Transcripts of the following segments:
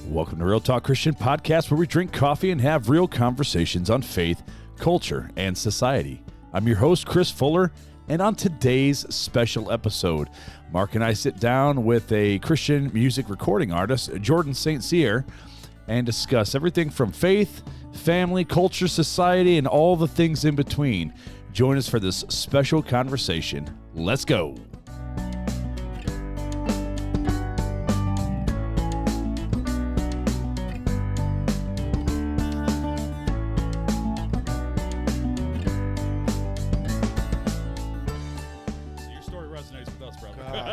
Welcome to Real Talk Christian Podcast, where we drink coffee and have real conversations on faith, culture, and society. I'm your host, Chris Fuller, and on today's special episode, Mark and I sit down with a Christian music recording artist, Jordan St. Cyr, and discuss everything from faith, family, culture, society, and all the things in between. Join us for this special conversation. Let's go.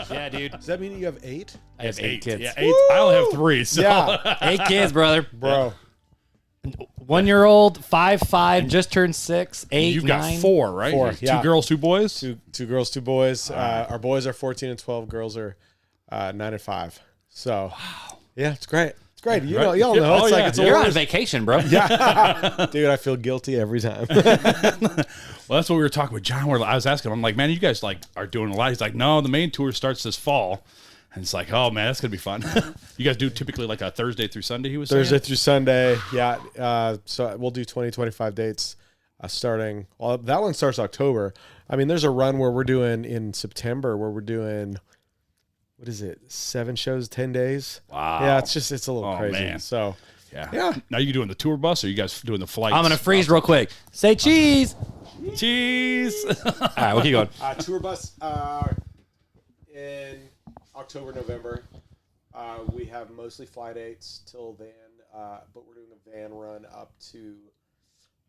Yeah, dude. Does that mean you have 8? I have 8 kids. Yeah, 8. I only have 3. So. Yeah. 8 kids, brother. Bro. 1-year-old, 5, just turned 6, 8, You've 9. got 4, right? 4, yeah. 2 girls, 2 boys? Two girls, 2 boys. Our boys are 14 and 12. Girls are 9 and 5. So, yeah, it's great. It's great. You know, y'all know. It's like it's You're always, on vacation, bro. Yeah. Dude, I feel guilty every time. Well, that's what we were talking with John, where I was asking him, I'm like, man, you guys like are doing a lot. He's like, no, the main tour starts this fall. And it's like, oh, man, that's going to be fun. You guys do typically like a Thursday through Sunday, he was saying? Thursday through Sunday. Yeah. So we'll do 25 dates starting. Well, that one starts October. I mean, there's a run where we're doing in September where we're doing, what is it, 7 shows, 10 days? Wow. Yeah, it's a little crazy. Man. So, Yeah. Now you doing the tour bus, or you guys doing the flights? I'm going to freeze real quick. Say cheese. Cheese. All right, we'll keep going. Tour bus in October, November. We have mostly fly dates till then, but we're doing a van run up to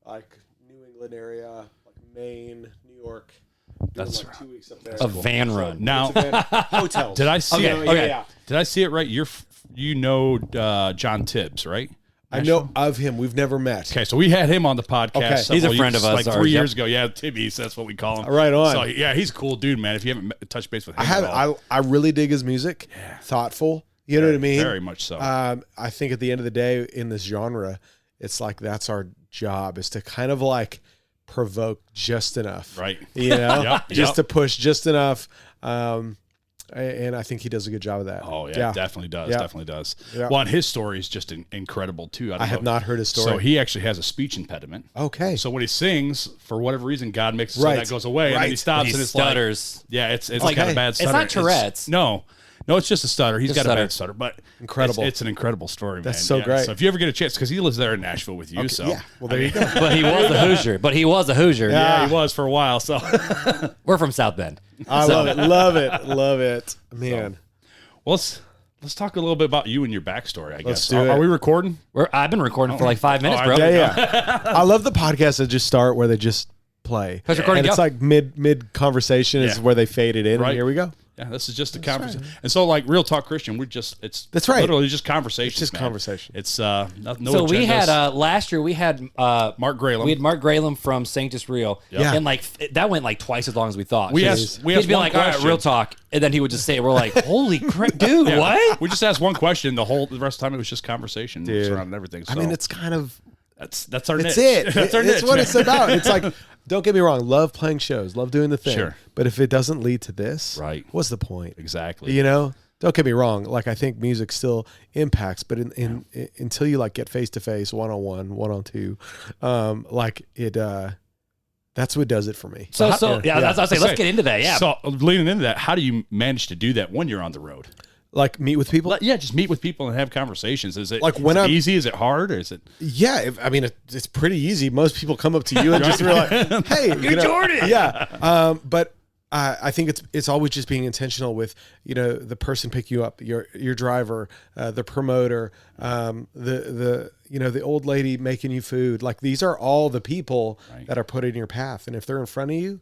like New England area, like Maine, New York. That's like 2 weeks up there. A van run. Now, hotels. did I see it? Yeah. Did I see it right? You know John Tibbs, right? I know of him. We've never met. Okay, so we had him on the podcast. Okay. He's a friend of us, like ours, 3 yep. years ago. Yeah, Tibby's, that's what we call him. Right on. So yeah, he's a cool dude, man. If you haven't touched base with him, I really dig his music. Yeah. Thoughtful. You know what I mean? Very much so. I think at the end of the day, in this genre, it's like that's our job, is to kind of like provoke just enough, right? You know, Yep. to push just enough. And I think he does a good job of that. Oh yeah, definitely does. Yeah. Definitely does. Yeah. Well, and his story is just incredible too. I have not heard his story. So he actually has a speech impediment. Okay. So when he sings, for whatever reason, God makes it so that goes away, and then he stops He and it's stutters. like, yeah, it's like, got a bad stutter. It's not Tourette's. No, it's just a stutter. He's got a bad stutter, but incredible. It's an incredible story, man. That's so great. So if you ever get a chance, because he lives there in Nashville with you, so yeah. Well, there you go. But he was a Hoosier. Yeah, he was for a while. So We're from South Bend. I love it, man. Well, let's talk a little bit about you and your backstory. I guess. Let's do it. Are we recording? I've been recording for like 5 minutes, bro. Yeah. I love the podcasts that just start where they just play. Press recording, and it's go. like mid conversation is where they fade it in. Right. And here we go. Yeah, this is just a conversation. Right. And so, like, Real Talk Christian, That's right. Literally just conversation. It's just conversation. It's no So agendas. we had last year we had Marc Graylam. We had Marc Graylam from Sanctus Real. Yeah. And like that went like twice as long as we thought. We He'd asked be one like, all right, question. Real Talk, and then he would just say it. We're like, holy crap, dude, what? We just asked one question. The rest of the time it was just conversation surrounding everything. So I mean, it's kind of that's our niche. it's it. That's our niche. It's what it's about. It's like, don't get me wrong, love playing shows, love doing the thing. Sure. But if it doesn't lead to this, right? What's the point? Exactly. You know, don't get me wrong. Like, I think music still impacts, but until you like get face to face, 1-on-1, 1-on-2, like it. That's what does it for me. So that's what I was saying. Let's get into that. Yeah. So leading into that, how do you manage to do that when you're on the road? Like, meet with people? Yeah, just meet with people and have conversations. Is it like when I'm easy? Is it hard? Or is it? Yeah, it's pretty easy. Most people come up to you and just be like, "Hey, you're Jordan." Yeah, but I think it's always just being intentional with the person picking you up, your driver, the promoter, the old lady making you food. Like, these are all the people that are put in your path, and if they're in front of you,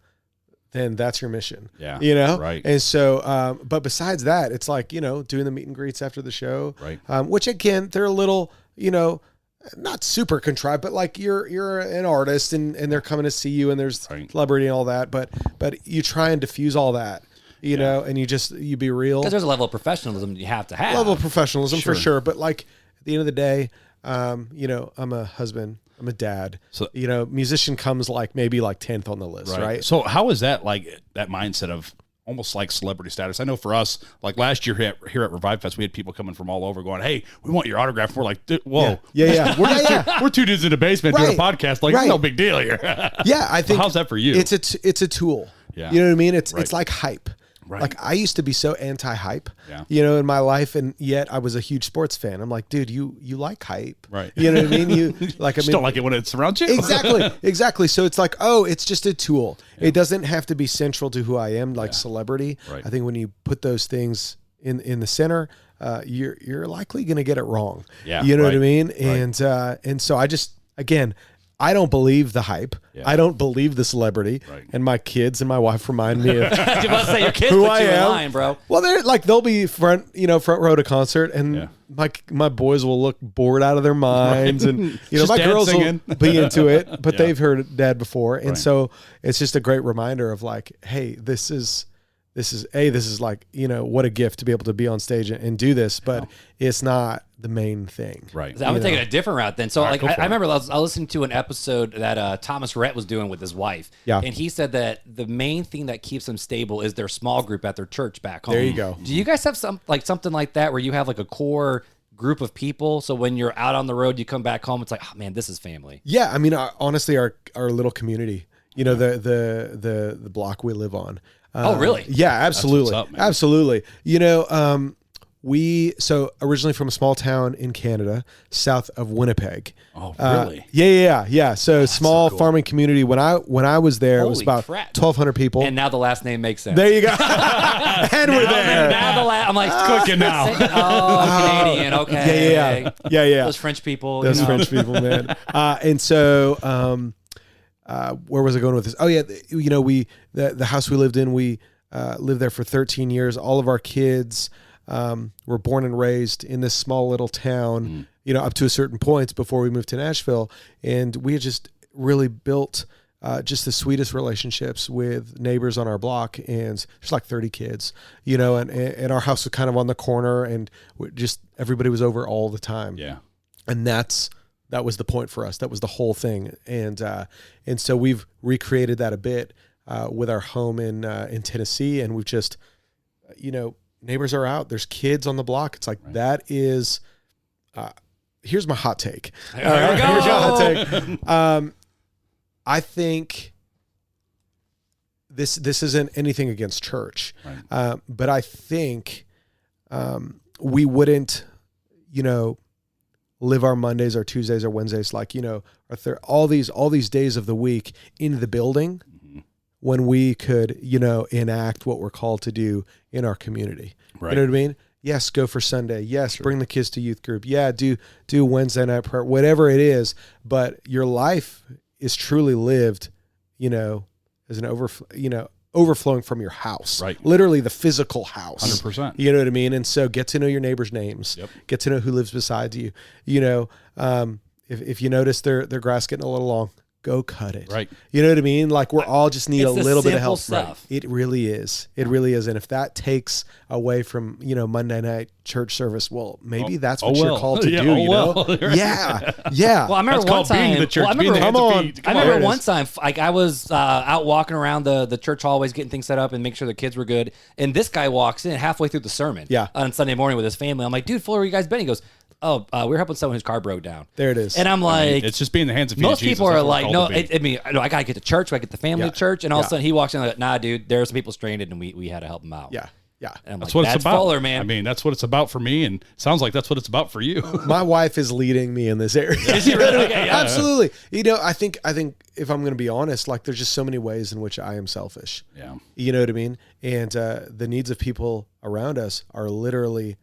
then that's your mission. Yeah. Right. And so, but besides that, it's like, doing the meet and greets after the show, right. Which again, they're a little, not super contrived, but like you're an artist and they're coming to see you and there's celebrity and all that. But you try and diffuse all that, you know, and you be real. Because there's a level of professionalism you have to have. Level of professionalism for sure. But like at the end of the day, I'm a husband. I'm a dad. So, musician comes maybe 10th on the list, right? So how is that, like, that mindset of almost like celebrity status. I know for us, like last year here at Revive Fest, we had people coming from all over going, "Hey, we want your autograph." We're like, "Whoa, yeah. We're two dudes in the basement doing a podcast. Like, no big deal here." Yeah, I think. How's that for you? It's a tool. Yeah. You know what I mean? It's like hype. Right. Like I used to be so anti-hype, Yeah. in my life, and yet I was a huge sports fan. I'm like, dude, you like hype, Right. You know what I mean? You like, I Just mean, don't like it when it's around you. exactly. So it's like, oh, it's just a tool. Yeah. It doesn't have to be central to who I am, like celebrity. Right. I think when you put those things in the center, you're likely going to get it wrong. Yeah. You know what I mean? Right. And so I just, again, I don't believe the hype. Yeah. I don't believe the celebrity. Right. And my kids and my wife remind me of I was about to say, your kids who put I you in am. line, bro. Well, they'll be front row to concert, and my boys will look bored out of their minds, and my girls singing. will be into it, but Yeah. they've heard Dad before, and Right. so it's just a great reminder of like, hey, this is like, what a gift to be able to be on stage and do this, but it's not the main thing. Right. So I'm taking a different route then. So All right, go for I it. remember I was listening to an episode that Thomas Rhett was doing with his wife. Yeah. And he said that the main thing that keeps them stable is their small group at their church back home. There you go. Do you guys have something like that where you have like a core group of people? So when you're out on the road, you come back home, it's like, oh man, this is family. Yeah, I mean, honestly, our little community, the block we live on. Oh, really? Yeah, absolutely. That's what's up, man. Absolutely. So originally from a small town in Canada, south of Winnipeg. Oh, really? Yeah. So small cool. farming community. When I was there, it was Holy about crap. 1,200 people. And now the last name makes sense. there you go. And we're there. Now the last, I'm like, Cooking now. Oh, Canadian, okay. Yeah. Those French people. Those French people, man. And so, where was I going with this? Oh yeah, the house we lived in, we lived there for 13 years. All of our kids were born and raised in this small little town, up to a certain point before we moved to Nashville, and we had just really built just the sweetest relationships with neighbors on our block, and there's like 30 kids, and our house was kind of on the corner, and just everybody was over all the time. Yeah. And that was the point for us. That was the whole thing. And so we've recreated that a bit with our home in Tennessee, and we've just, neighbors are out. There's kids on the block. It's like, that is, here's my hot take. There we go. Here's my hot take. I think this isn't anything against church, Right. but I think we wouldn't, live our Mondays or Tuesdays or Wednesdays, like, all these days of the week in the building when we could, enact what we're called to do in our community. Right. You know what I mean? Yes, go for Sunday. Yes, bring the kids to youth group. Yeah, do Wednesday night prayer, whatever it is. But your life is truly lived, as an overflowing from your house, Right. Literally the physical house. 100%. You know what I mean? And so get to know your neighbors' names. Yep. Get to know who lives beside you. If you notice their grass getting a little long, go cut it. Right. You know what I mean? Like we're all just need It's a the little bit of simple help. stuff. It really is. It really is. And if that takes away from, Monday night church service, well, maybe that's what you're called to Yeah, do, Right. Yeah. Well, I remember That's one called being time. the church. Well, I being the remember, hands Come and on. feet. I Come on. remember There it one is. time, like I was out walking around the church hallways, getting things set up and make sure the kids were good. And this guy walks in halfway through the sermon, Yeah. on Sunday morning with his family. I'm like, dude, Fuller, where you guys been? He goes, oh, we were helping someone whose car broke down. There it is. And I'm like, It's just being the hands and feet most of Jesus. people are That's what we're like, called no, to be. I gotta get to church, I get the family Yeah. to church, and all of Yeah. a sudden he walks in like, nah, dude, there are some people stranded, and we had to help them out. Yeah. And I'm That's like, what it's about. Fuller, man. I mean, that's what it's about for me, and sounds like that's what it's about for you. My wife is leading me in this area. Is she really? Okay, yeah. Absolutely. I think if I'm going to be honest, like there's just so many ways in which I am selfish. Yeah. You know what I mean? And the needs of people around us are literally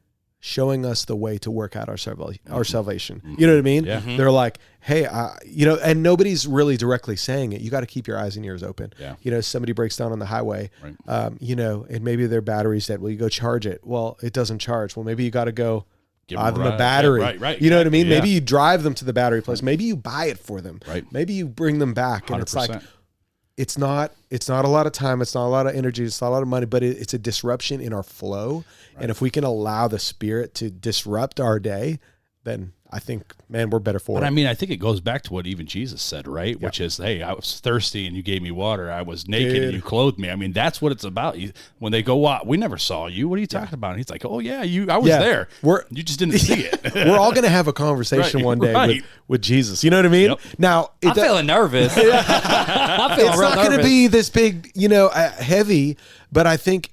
showing us the way to work out our salvation. You know what I mean? Yeah. They're like, hey, and nobody's really directly saying it. You got to keep your eyes and ears open. Yeah. Somebody breaks down on the highway, Right. and maybe their battery's dead. Well, you go charge it. Well, it doesn't charge. Well, maybe you got to go Give buy them them a a ride. battery. Yeah, right. You know what I mean? Yeah. Maybe you drive them to the battery place. Maybe you buy it for them. Right. Maybe you bring them back. And it's like, 100%. it's not a lot of time. It's not a lot of energy. It's not a lot of money, but it's a disruption in our flow. Right. And if we can allow the Spirit to disrupt our day, then I think, man, we're better for But it. I mean, I think it goes back to what even Jesus said, right? Which is, hey, I was thirsty and you gave me water. I was naked and you clothed me. I mean, that's what it's about. When they go, we never saw you. What are you talking about? And he's like, oh, yeah, I was there. You just didn't see it. We're all going to have a conversation one day with Jesus. You know what I mean? Yep. Now, I'm feeling nervous. I'm feeling it's real not going to nervous. be this big, heavy, but I think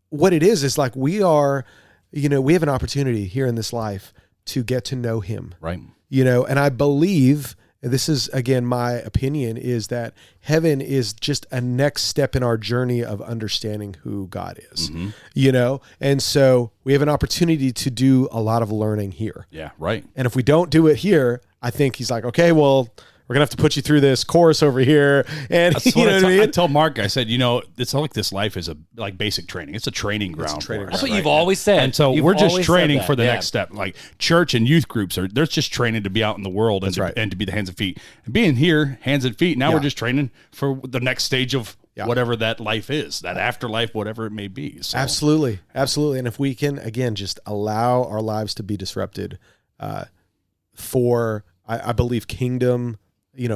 what it is like we are, we have an opportunity here in this life to get to know him. Right. And I believe, and this is again my opinion, is that heaven is just a next step in our journey of understanding who God is. And so we have an opportunity to do a lot of learning here. Yeah, right. And if we don't do it here, I think he's like, okay, well, we're gonna have to put you through this course over here. And That's you know what I mean? I tell Mark, I said, it's not like this life is like basic training. It's a training ground. That's what you've always said. And so You've we're just always training said that. for the next step. Like church and youth groups they're just training to be out in the world and to be the hands and feet. And being here, hands and feet. Now we're just training for the next stage of whatever that life is, that afterlife, whatever it may be. So. Absolutely. And if we can, again, just allow our lives to be disrupted for, I believe, kingdom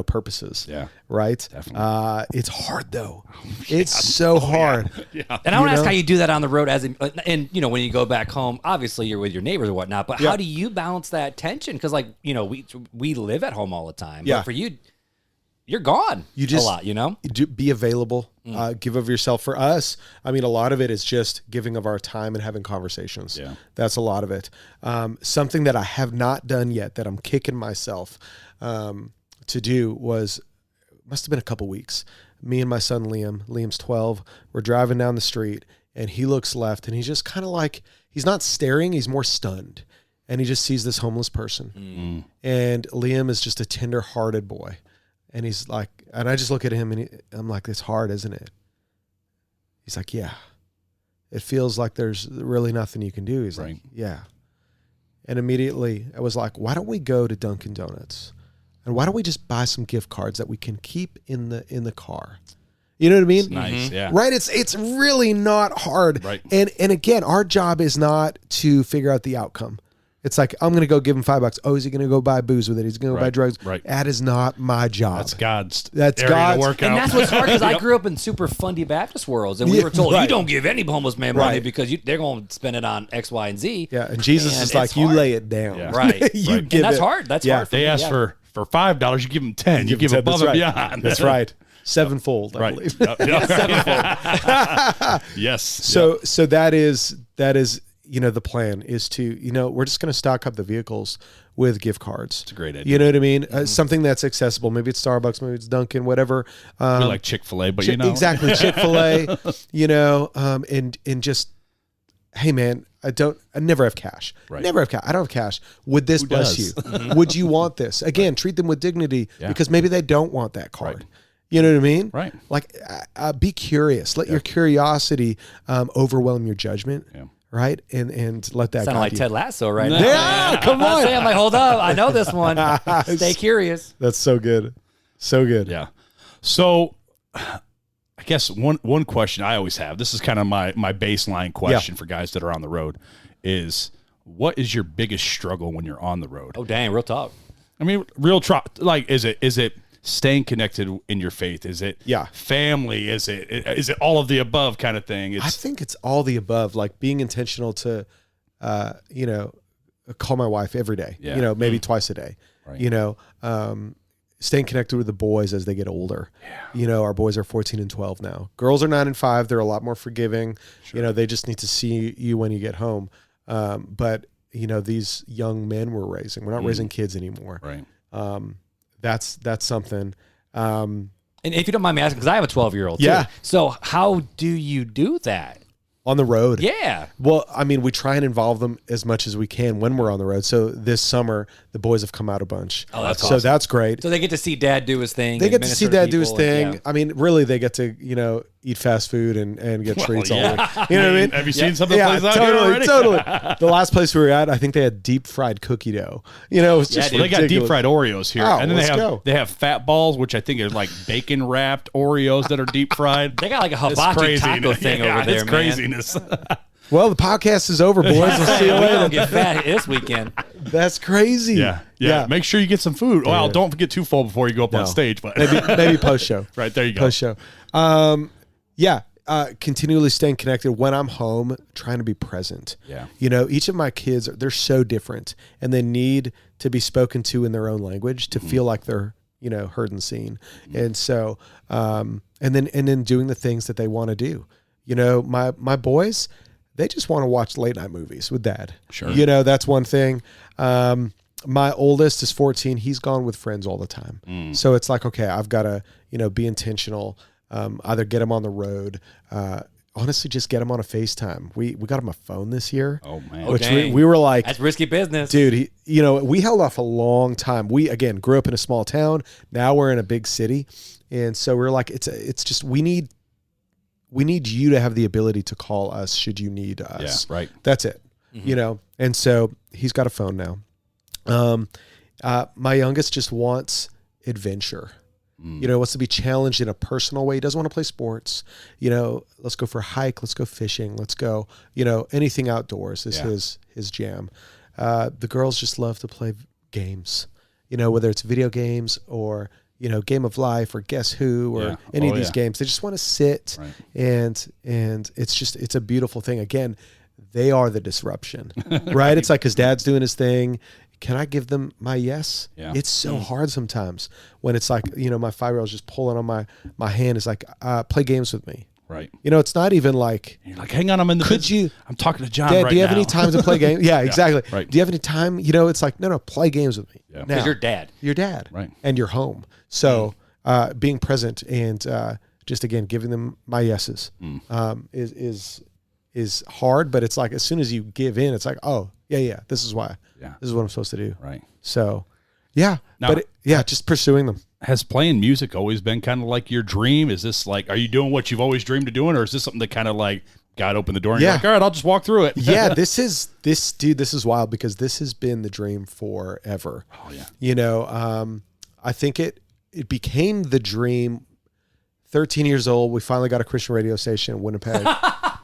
purposes. Yeah. Right. Definitely. It's hard though. It's so hard. Yeah. And I want to ask how you do that on the road and when you go back home, obviously you're with your neighbors or whatnot, but how do you balance that tension? Cause we live at home all the time, but for you, you're gone a lot, Be available, give of yourself. For us, I mean, a lot of it is just giving of our time and having conversations. Yeah. That's a lot of it. Something that I have not done yet that I'm kicking myself, to do must have been a couple weeks. Me and my son, Liam's 12, we're driving down the street and he looks left and he's just kind of like, he's not staring, he's more stunned. And he just sees this homeless person. Mm. And Liam is just a tender-hearted boy. And he's like, and I just look at him and I'm like, it's hard, isn't it? He's like, yeah. It feels like there's really nothing you can do. He's like, yeah. And immediately I was like, why don't we go to Dunkin' Donuts? And why don't we just buy some gift cards that we can keep in the car? You know what I mean? It's nice, yeah. Right? It's really not hard. Right. And again, our job is not to figure out the outcome. It's like, I'm going to go give him $5. Oh, is he going to go buy booze with it? He's going to go buy drugs. Right. That is not my job. That's God's That's area God's. to work And out. that's what's hard because I grew up in super fundy Baptist worlds, and we were told you don't give any homeless man money because they're going to spend it on X, Y, and Z. Yeah, and Jesus is like, you lay it down. Yeah. Right. You And give that's it. hard. That's hard. They ask for $5, you give them 10. You give them above 10. and That's beyond. That's right. Sevenfold, I Right. believe. Yes. So that is the plan is to we're just going to stock up the vehicles with gift cards. It's a great idea. You know what I mean? Something that's accessible. Maybe it's Starbucks, maybe it's Dunkin', whatever. We like Chick-fil-A, but exactly Chick-fil-A. And just, hey man, I never have cash. Right. Never have cash. I don't have cash. Would this bless does? you? Would you want this? Again, treat them with dignity because maybe they don't want that card. Right. You know what I mean? Right. Like, be curious. Let your curiosity overwhelm your judgment. Yeah. Right. And let that Sound guide like you. Ted Lasso right now. Yeah, come on. I'm like, hold up. I know this one. Stay curious. That's so good. So good. Yeah. So I guess one question I always have, this is kind of my baseline question for guys that are on the road, is what is your biggest struggle when you're on the road? Oh, dang. Real talk. I mean, is it staying connected in your faith? Is it family? Is it all of the above kind of thing? I think it's all the above, like being intentional to, call my wife every day, maybe twice a day, Right. Staying connected with the boys as they get older. Yeah. Our boys are 14 and 12 now. Girls are 9 and 5. They're a lot more forgiving. Sure. They just need to see you when you get home. But these young men we're raising, we're not raising kids anymore. Right. That's something. And if you don't mind me asking, because I have a 12-year-old Yeah. too. So how do you do that? On the road. Yeah. Well, I mean, we try and involve them as much as we can when we're on the road. So this summer, the boys have come out a bunch. Oh, that's so awesome. that's great. So they get to see Dad do his thing. They get to see Dad do his thing. Yeah. I mean, really, they get to eat fast food and get treats all week. You know what I mean? Have you seen some of the places out here already? Totally. The last place we were at, I think they had deep fried cookie dough. It was just Well, they got deep fried Oreos here, Oh, and then let's they have fat balls, which I think are like bacon wrapped Oreos that are deep fried. They got like a hibachi taco thing over there, it's man. craziness. Well, the podcast is over, boys. We'll see you We later. don't get fat this weekend. That's crazy. Yeah. Make sure you get some food. Well, don't get too full before you go up on stage. But maybe post show. Right, there you go. Post show. Continually staying connected when I'm home, trying to be present. Yeah. Each of my kids, they're so different and they need to be spoken to in their own language to feel like they're, heard and seen. And so, and then doing the things that they want to do. My boys, they just want to watch late night movies with dad. Sure. That's one thing. My oldest is 14. He's gone with friends all the time. So it's like, okay, I've got to, be intentional. Either get him on the road, honestly, just get him on a FaceTime. We got him a phone this year. Oh man. Which we were like, that's risky business. Dude, we held off a long time. We, again, grew up in a small town. Now we're in a big city. And so we're like, it's just, we need you to have the ability to call us should you need us. Yeah, right. That's it. And so he's got a phone now. My youngest just wants adventure. Wants to be challenged in a personal way. He doesn't want to play sports. Let's go for a hike. Let's go fishing. Let's go, anything outdoors is his jam. The girls just love to play games, whether it's video games or, Game of Life or Guess Who or any of these games. They just want to sit and it's a beautiful thing. Again, they are the disruption, right? It's like, 'cause dad's doing his thing. Can I give them my yes? Yeah. It's so hard sometimes when it's like, my 5-year-old's just pulling on my hand. It's like, play games with me. Right. It's not even like, you're like, hang on, I'm in the business. I'm talking to John Dad, right do you have now. any time to play games? Yeah, exactly. Right. Do you have any time? It's like, no, play games with me. Yeah. Because you're dad. You're dad. Right. And you're home. So being present and just, again, giving them my yeses is hard. But it's like, as soon as you give in, it's like, oh, yeah, this is why. Yeah. This is what I'm supposed to do. Right. So, yeah. Now, just pursuing them. Has playing music always been kind of like your dream? Is this like, are you doing what you've always dreamed of doing? Or is this something that kind of like God opened the door and you're like, all right, I'll just walk through it? Yeah, this is wild because this has been the dream forever. Oh, yeah. I think it became the dream. 13 years old, we finally got a Christian radio station in Winnipeg.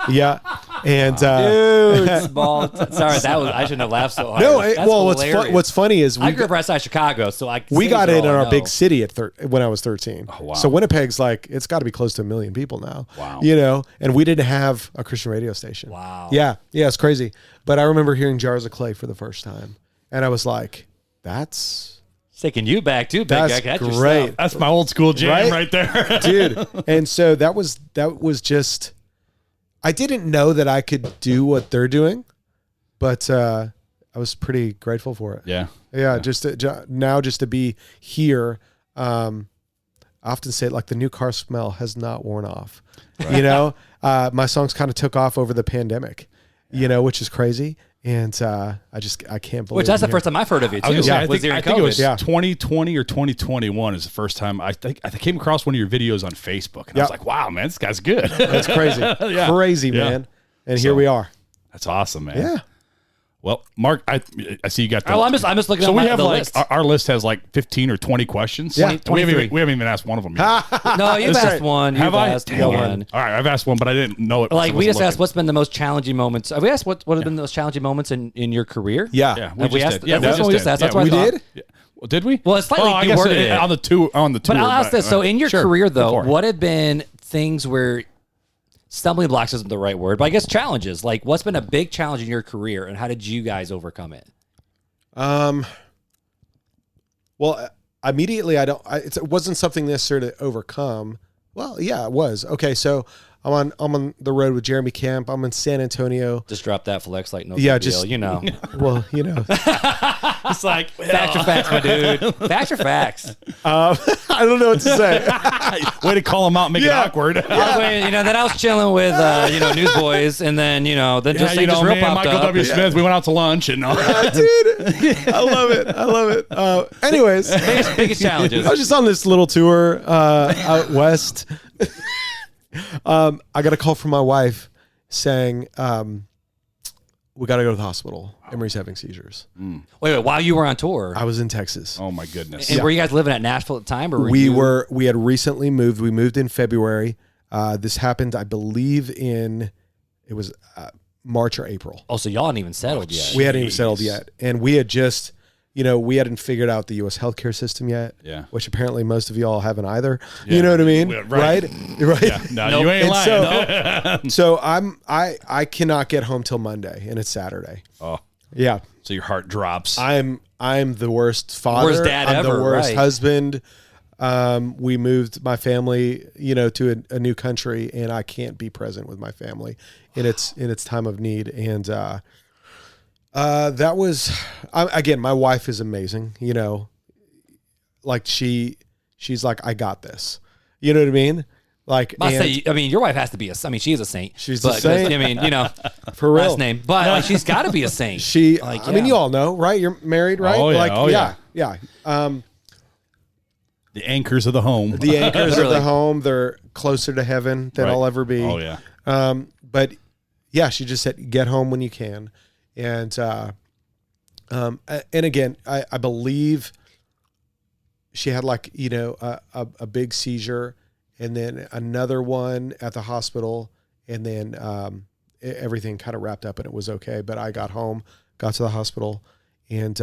Yeah. And dude, small. Sorry, I shouldn't have laughed so hard. No, what's funny is I grew up outside Chicago, so we got in our big city when I was 13. Oh, wow. So Winnipeg's like, it's got to be close to 1 million people now. Wow. And we didn't have a Christian radio station. Wow. Yeah, it's crazy. But I remember hearing Jars of Clay for the first time, and I was like, that's taking you back too, big that's guy. great. That's my old school jam right there, dude. And so that was just. I didn't know that I could do what they're doing, but I was pretty grateful for it. Yeah. Just to be here. I often say it, like the new car smell has not worn off. Right. My songs kind of took off over the pandemic. Which is crazy. And I can't believe. Which that's the first time I've heard of you too. I think it was 2020 or 2021 is the first time I came across one of your videos on Facebook, and I was like, "Wow, man, this guy's good." That's crazy, crazy, man. And here we are. That's awesome, man. Yeah. Well, Mark, I see you got. I'm just looking. So at we have the like list. Our list has like 15 or 20 questions. Yeah, we haven't even asked one of them yet. No, you've asked one. Have I? Asked one. All right, I've asked one, but I didn't know it. Like we just asked, what's been the most challenging moments? Have we asked what have been the most challenging moments in your career? Yeah, we asked. Yeah, that's what we just asked. That's what we I thought. did. Yeah. Well, did we? Well, it's slightly I guess worded it on the tour. But I'll ask this: so in your career, though, Before. what have been things where stumbling blocks isn't the right word, but I guess challenges? Like, what's been a big challenge in your career, and how did you guys overcome it? Well, immediately it wasn't something necessary to overcome. Well, yeah, it was. Okay, so I'm on the road with Jeremy Camp. I'm in San Antonio. Just drop that flex like no Yeah, big just- deal, you know. Well, It's like Facts are facts, my dude. Facts are facts. I don't know what to say. way to call them out and make it awkward. Then I was chilling with newsboys, and then then just me real and popped Michael up. W. Smith, we went out to lunch and Dude, I love it. Anyways, biggest challenges. I was just on this little tour out west. I got a call from my wife saying, we got to go to the hospital. Emery's having seizures. Wait, while you were on tour, I was in Texas. oh my goodness. and were you guys living at Nashville at the time, or We had recently moved. We moved in February. This happened, I believe, it was March or April. Oh, so y'all hadn't even settled yet. We hadn't even settled yet. And we had just, we hadn't figured out the U.S. healthcare system yet. Yeah. Which apparently most of y'all haven't either. Yeah. You know what I mean? Right. Right. Yeah. No, nope. You ain't lying. So I cannot get home till Monday, and it's Saturday. Oh. Yeah. So your heart drops. I'm the worst father. Worst dad I'm ever. The worst right. husband. We moved my family, to a new country, and I can't be present with my family in its time of need. And that was again, my wife is amazing. Like she's like, I got this. You know what I mean? Like, your wife has to be she is a saint. She's a saint. For real. Last name, but she's got to be a saint. You all know, right? You're married, right? Oh, yeah. Yeah. The anchors of the home. The anchors of the home. They're closer to heaven than I'll ever be. Oh yeah. But yeah, she just said, get home when you can. And again, I believe she had a big seizure, and then another one at the hospital, and then everything kind of wrapped up and it was okay. But I got home, got to the hospital, and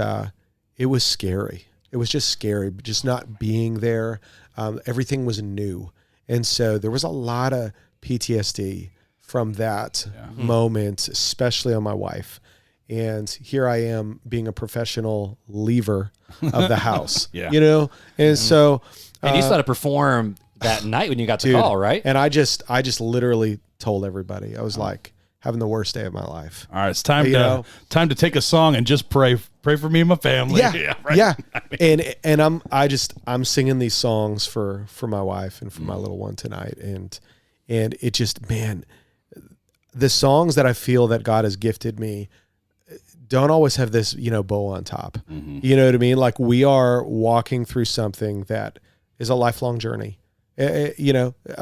it was scary. It was just scary, just not being there. Everything was new. And so there was a lot of PTSD from that moment, especially on my wife. And here I am being a professional leaver of the house, And so... And you still had to perform that night when you got the call, right? And I just literally told everybody. I was like, having the worst day of my life. All right, it's time to take a song and just pray for me and my family. Yeah, right. Yeah. And I'm singing these songs for my wife and for my little one tonight, and it just, man, the songs that I feel that God has gifted me don't always have this bow on top. Mm-hmm. You know what I mean? Like, we are walking through something that is a lifelong journey.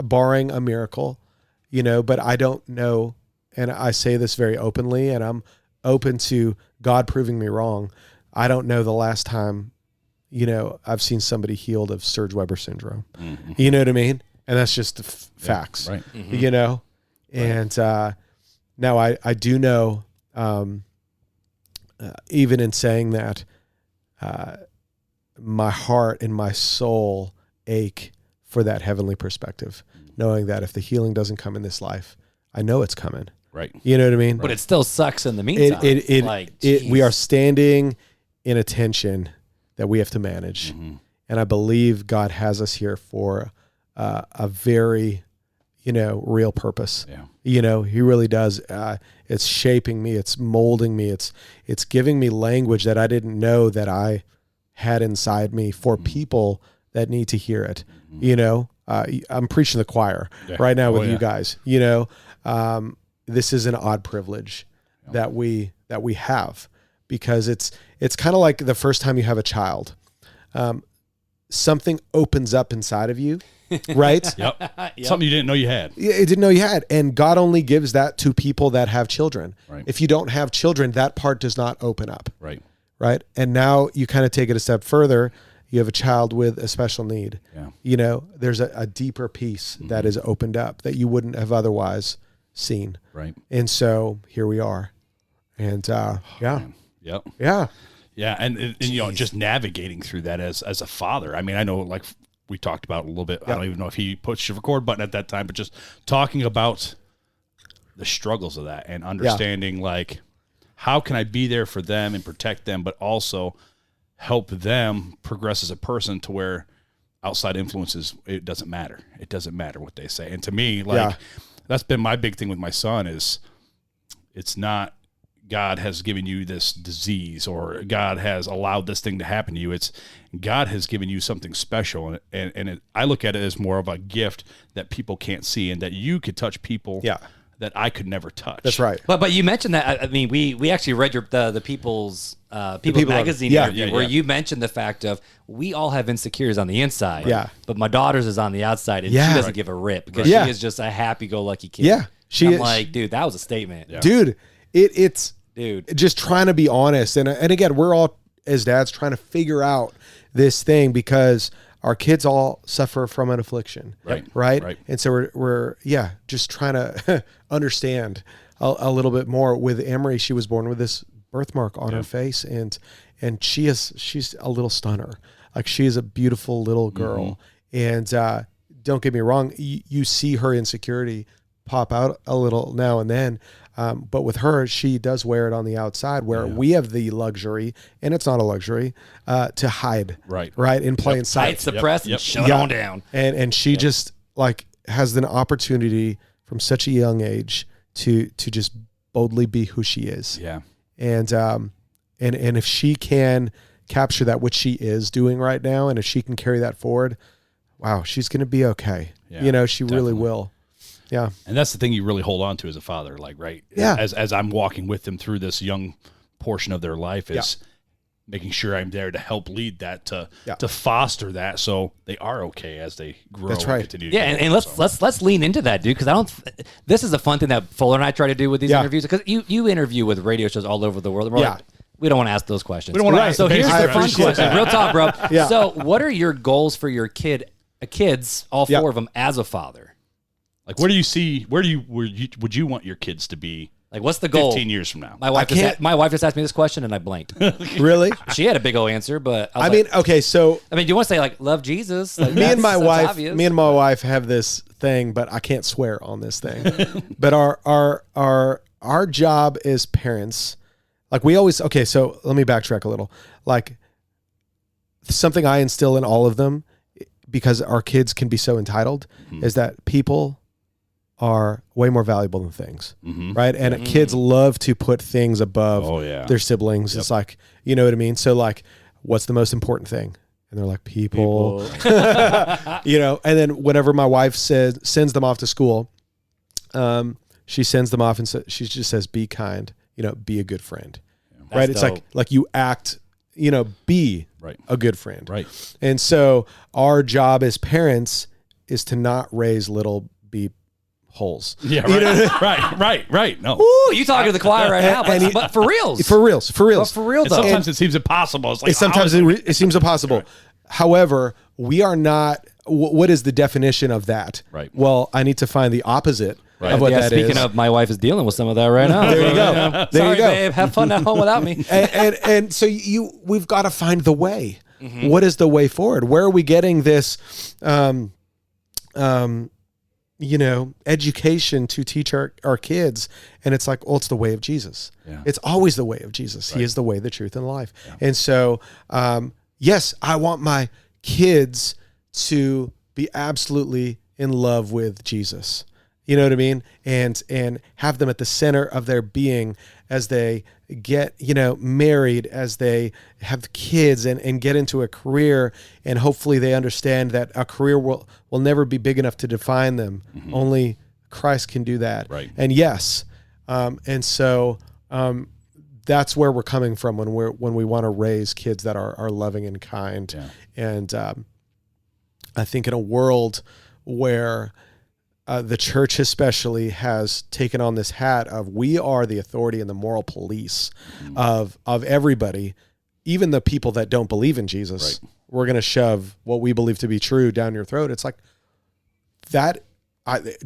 Barring a miracle, but I don't know. And I say this very openly, and I'm open to God proving me wrong. I don't know the last time, I've seen somebody healed of Serge-Weber syndrome. Mm-hmm. You know what I mean? And that's just facts, right? Mm-hmm. And now I do know, even in saying that, my heart and my soul ache for that heavenly perspective, knowing that if the healing doesn't come in this life, I know it's coming. Right. You know what I mean? But it still sucks in the meantime. We are standing in a tension that we have to manage. Mm-hmm. And I believe God has us here for a very, real purpose. Yeah. He really does. It's shaping me. It's molding me. It's giving me language that I didn't know that I had inside me for people that need to hear it. Mm-hmm. I'm preaching the choir right now with you guys, this is an odd privilege that we have, because it's kind of like the first time you have a child, something opens up inside of you, right? Yep. Something you didn't know you had. You didn't know you had. And God only gives that to people that have children. Right. If you don't have children, that part does not open up. Right. Right. And now you kind of take it a step further. You have a child with a special need. Yeah. There's a deeper piece that is opened up that you wouldn't have otherwise seen. Right. And so here we are. And Man. Yep. Yeah. Yeah. And just navigating through that as a father. I mean, I know, like we talked about a little bit. Yep. I don't even know if he pushed the record button at that time, but just talking about the struggles of that and understanding like, how can I be there for them and protect them, but also help them progress as a person to where outside influences, it doesn't matter. It doesn't matter what they say. And to me, that's been my big thing with my son is it's not God has given you this disease or God has allowed this thing to happen to you. It's God has given you something special. And I look at it as more of a gift that people can't see and that you could touch people that I could never touch. That's right. But you mentioned that. I mean, we actually read the People's Magazine interview where you mentioned the fact of we all have insecurities on the inside. Yeah. But my daughter's is on the outside, and she doesn't give a rip because she is just a happy-go-lucky kid. Yeah. I'm like, dude, that was a statement. Yeah. Dude, it's just trying to be honest. And again, we're all as dads trying to figure out this thing because our kids all suffer from an affliction. Right. And so we're just trying to understand a little bit more. With Emery, she was born with this birthmark on her face, and she's a little stunner. Like, she is a beautiful little girl. And don't get me wrong, you see her insecurity pop out a little now and then. But with her, she does wear it on the outside, where we have the luxury, and it's not a luxury, to hide. Right. In plain sight. Hide, suppress, and shut on down. And she just like has an opportunity from such a young age to just boldly be who she is. Yeah. And if she can capture that, which she is doing right now, and if she can carry that forward, wow, she's going to be okay. Yeah, she really will. Yeah. And that's the thing you really hold on to as a father, like, right? Yeah. As I'm walking with them through this young portion of their life is making sure I'm there to help lead that, to foster that, so they are okay as they grow. That's right. And continue to grow. And let's lean into that, dude, because this is a fun thing that Fuller and I try to do with these interviews, because you interview with radio shows all over the world. We're like, we don't want to ask those questions. We don't want to ask. So here's the fun question. that. Real talk, bro. Yeah. So what are your goals for your kids, all four of them, as a father? Like, where would you want your kids to be? Like, what's the goal? 15 years from now. My wife just asked me this question, and I blanked. Really? She had a big old answer, but I mean, okay, so do you want to say, like, love Jesus? Like, me and my obvious. wife have this thing, but I can't swear on this thing. But our job as parents, like, we always, okay, so let me backtrack a little. Like, something I instill in all of them, because our kids can be so entitled, is that people are way more valuable than things, right? And kids love to put things above their siblings. It's like, you know what I mean? So, like, what's the most important thing? And they're like, people. And then whenever my wife sends them off to school, she sends them off and she just says, be kind, be a good friend, right? That's It's dope. like you act, be a good friend. Right. And so our job as parents is to not raise little beep holes. Yeah, right. No. Ooh, you talking to the choir right now, but for reals. For reals. But for real, And though. sometimes it seems impossible. It's like, Sometimes it seems impossible. Right. However, we are not, what is the definition of that? Right. Well, I need to find the opposite of what that is. Speaking of, my wife is dealing with some of that right now. There you go. Sorry, babe. Have fun at home without me. and so we've got to find the way. What is the way forward? Where are we getting this, education to teach our kids? And it's like, it's the way of Jesus. Yeah. It's always the way of Jesus. Right. He is the way, the truth, and life. Yeah. And so, yes, I want my kids to be absolutely in love with Jesus. You know what I mean? And have them at the center of their being as they get, married, as they have kids and get into a career. And hopefully they understand that a career will never be big enough to define them. Only Christ can do that. Right. And yes. And so that's where we're coming from when we want to raise kids that are loving and kind. Yeah. And I think in a world where the church especially has taken on this hat of, we are the authority and the moral police of everybody, even the people that don't believe in Jesus. Right. We're going to shove what we believe to be true down your throat. It's like that.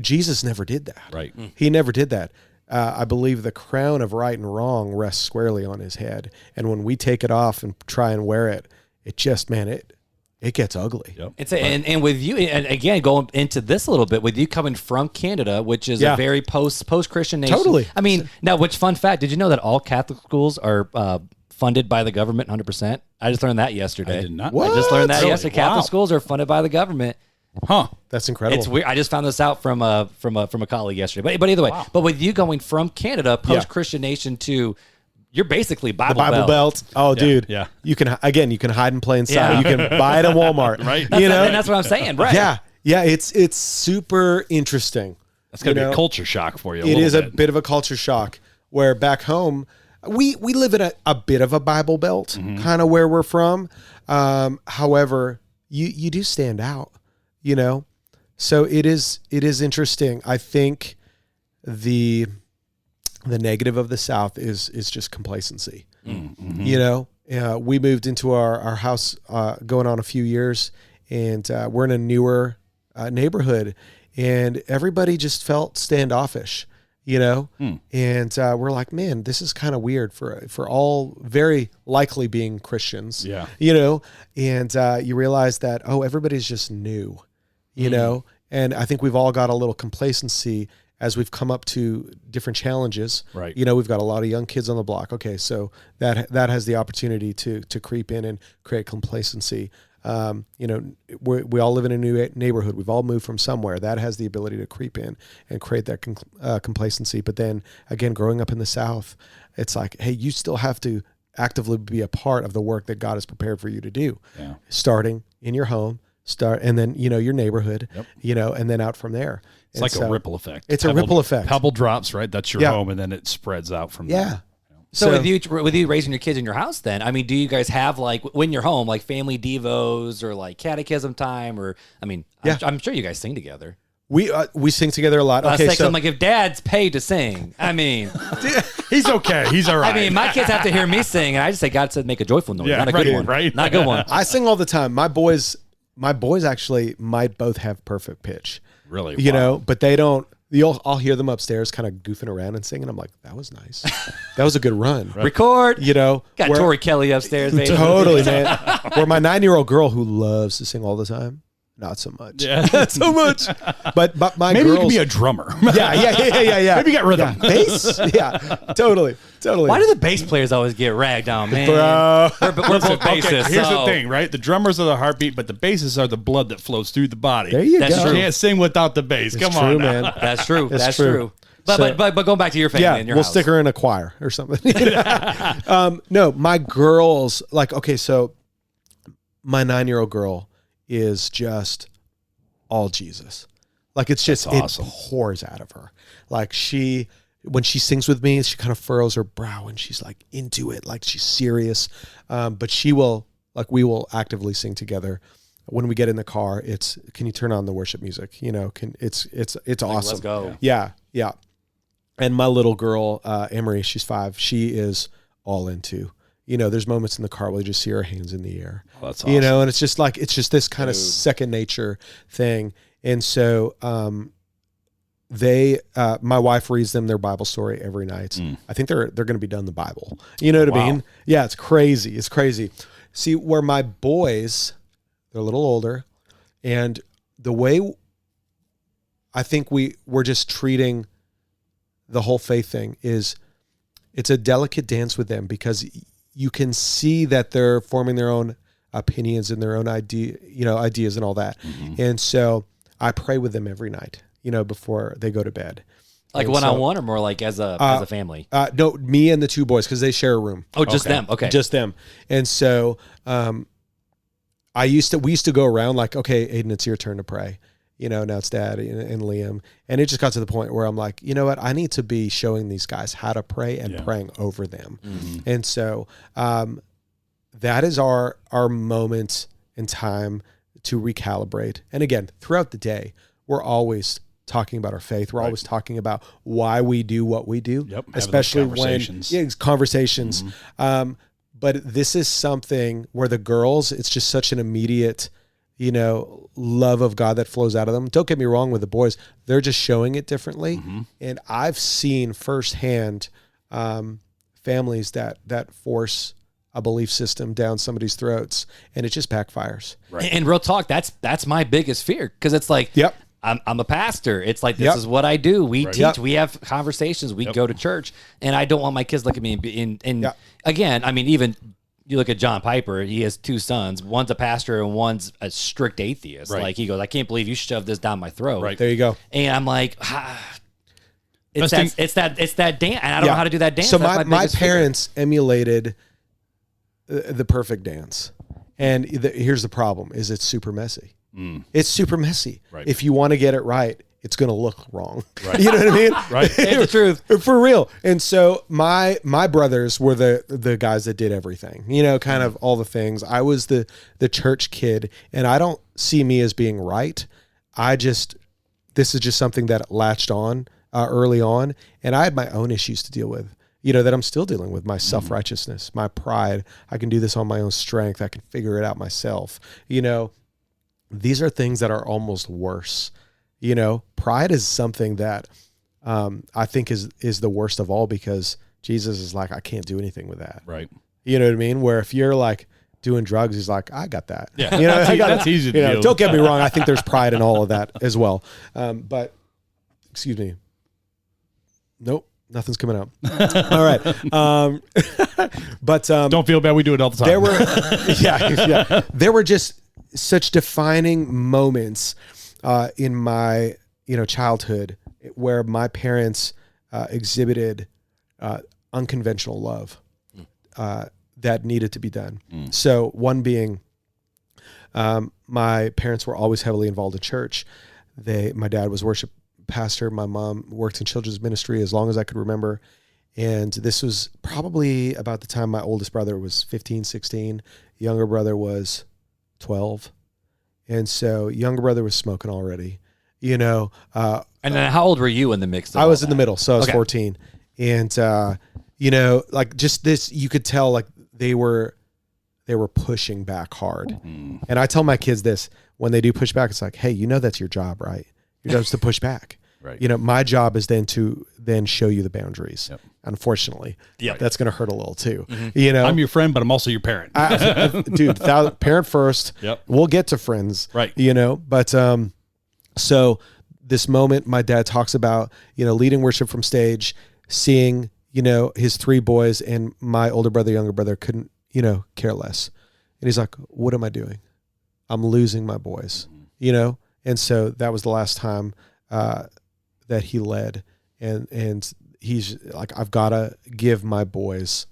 Jesus never did that. Right. He never did that. I believe the crown of right and wrong rests squarely on his head. And when we take it off and try and wear it, it just, it gets ugly. Yep. And with you, and again, going into this a little bit, with you coming from Canada, which is a very post-Christian nation. Totally. I mean, now, which fun fact, did you know that all Catholic schools are funded by the government 100%? I just learned that yesterday. I did not. What? I just learned that yesterday. Wow. Catholic schools are funded by the government. Huh. That's incredible. It's weird. I just found this out from a colleague yesterday. But either way, but with you going from Canada, post-Christian nation, to... You're basically Bible Belt. Oh, dude. Yeah. You can hide in plain sight. You can buy it at Walmart. Right. And that's what I'm saying, right? Yeah. Yeah. It's super interesting. That's going to be a culture shock for you. It is a bit of a culture shock, where back home, we live in a bit of a Bible Belt, kind of where we're from. However, you do stand out, so it is interesting. I think the negative of the South is just complacency. We moved into our house going on a few years, and we're in a newer neighborhood, and everybody just felt standoffish. and we're like, man, this is kind of weird for all very likely being Christians, and you realize that, everybody's just new, and I think we've all got a little complacency as we've come up to different challenges. Right. We've got a lot of young kids on the block. Okay, so that has the opportunity to creep in and create complacency. We all live in a new neighborhood. We've all moved from somewhere. That has the ability to creep in and create that complacency. But then again, growing up in the South, it's like, hey, you still have to actively be a part of the work that God has prepared for you to do. Yeah. Starting in your home, and then, your neighborhood, and then out from there. It's like a ripple effect. It's a ripple effect. Pebble drops, right? That's your home, and then it spreads out from there. Yeah. So with you raising your kids in your house, then, I mean, do you guys have, like, when you're home, like family devos or like catechism time, or I'm sure you guys sing together. We sing together a lot. Okay, so I'm like, if Dad's paid to sing, I mean, he's okay. He's all right. I mean, my kids have to hear me sing, and I just say God said make a joyful noise, not a good one, right? Not a good one. I sing all the time. My boys actually might both have perfect pitch. Really, but they don't. I'll hear them upstairs kind of goofing around and singing. I'm like, that was nice. That was a good run. Right. Record. Got Tori Kelly upstairs, baby. Totally, man. Where my 9-year-old girl who loves to sing all the time, not so much. Yeah. Not so much. But my maybe girls, you can be a drummer. Yeah. Maybe get rhythm. Yeah. Bass. Yeah. Totally. Why do the bass players always get ragged on, man? Bro. We're both bassists. Okay, here's the thing, right? The drummers are the heartbeat, but the basses are the blood that flows through the body. There you go. You can't sing without the bass. Come on, man. That's true. That's true. But going back to your family and your we'll house. stick her in a choir or something. No, my girls, so my 9-year-old girl is just all Jesus. It's just, awesome. It pours out of her. When she sings with me, she kind of furrows her brow and she's into it, she's serious. But we will actively sing together. When we get in the car, it's, can you turn on the worship music? It's awesome. Let's go. Yeah. And my little girl, Emery, she's 5. She is all into, there's moments in the car where you just see her hands in the air. Oh, that's awesome. And it's just this kind of second nature thing. And so, my wife reads them their Bible story every night. I think they're going to be done the Bible. You know what I mean? Yeah, it's crazy. It's crazy. See, where my boys, they're a little older, and the way I think we're just treating the whole faith thing is, it's a delicate dance with them, because you can see that they're forming their own opinions and their own ideas and all that. Mm-hmm. And so I pray with them every night, before they go to bed. Like one-on-one, or more like as a family? No, me and the 2 boys, because they share a room. Oh, just them. Okay. Just them. And so we used to go around okay, Aiden, it's your turn to pray. Now it's Dad and Liam. And it just got to the point where I'm like, you know what? I need to be showing these guys how to pray and praying over them. Mm-hmm. And so that is our moment in time to recalibrate. And again, throughout the day, we're always talking about our faith. We're always talking about why we do what we do, especially conversations. Mm-hmm. But this is something where the girls, it's just such an immediate, love of God that flows out of them. Don't get me wrong with the boys. They're just showing it differently. Mm-hmm. And I've seen firsthand families that force a belief system down somebody's throats, and it just backfires. Right. And real talk, that's my biggest fear, because it's like, I'm a pastor. It's like, this is what I do. We teach, we have conversations, we go to church, and I don't want my kids looking at me. And again, I mean, even you look at John Piper, he has 2 sons. One's a pastor and one's a strict atheist. Right. Like, he goes, I can't believe you shoved this down my throat. Right. There you go. And I'm like, it's that dance. And I don't know how to do that dance. So my parents emulated the perfect dance. And here's the problem, is it's super messy. It's super messy. Right. If you want to get it right, it's going to look wrong. Right. You know what I mean? Right. It's the truth. For real. And so my brothers were the guys that did everything, kind of all the things. I was the church kid, and I don't see me as being right. This is just something that latched on early on, and I had my own issues to deal with, that I'm still dealing with, my self-righteousness, my pride. I can do this on my own strength. I can figure it out myself. These are things that are almost worse. Pride is something that I think is the worst of all, because Jesus is like, I can't do anything with that. Right. You know what I mean? Where if you're like doing drugs, he's like, I got that. Yeah. You know, That's easy to do. Don't get me wrong. I think there's pride in all of that as well. But excuse me. Nope. Nothing's coming out. All right. But don't feel bad. We do it all the time. There were, there were just such defining moments in my, childhood where my parents exhibited unconventional love that needed to be done. So one being, my parents were always heavily involved in church. My dad was worship pastor. My mom worked in children's ministry as long as I could remember. And this was probably about the time my oldest brother was 15, 16. Younger brother was 12. And so younger brother was smoking already, And then how old were you in the mix? I was in the middle. So I was 14. And, like just this, you could tell like they were pushing back hard. And I tell my kids this, when they do push back, it's like, hey, that's your job, right? Your job is to push back. Right. My job is then to show you the boundaries. Yep. Unfortunately, that's going to hurt a little too. I'm your friend, but I'm also your parent. Dude, parent first. Yep. We'll get to friends. Right. But so this moment my dad talks about, leading worship from stage, seeing, his three boys, and my older brother, younger brother couldn't, care less. And he's like, what am I doing? I'm losing my boys, And so that was the last time that he led, and he's like, I've got to give my boys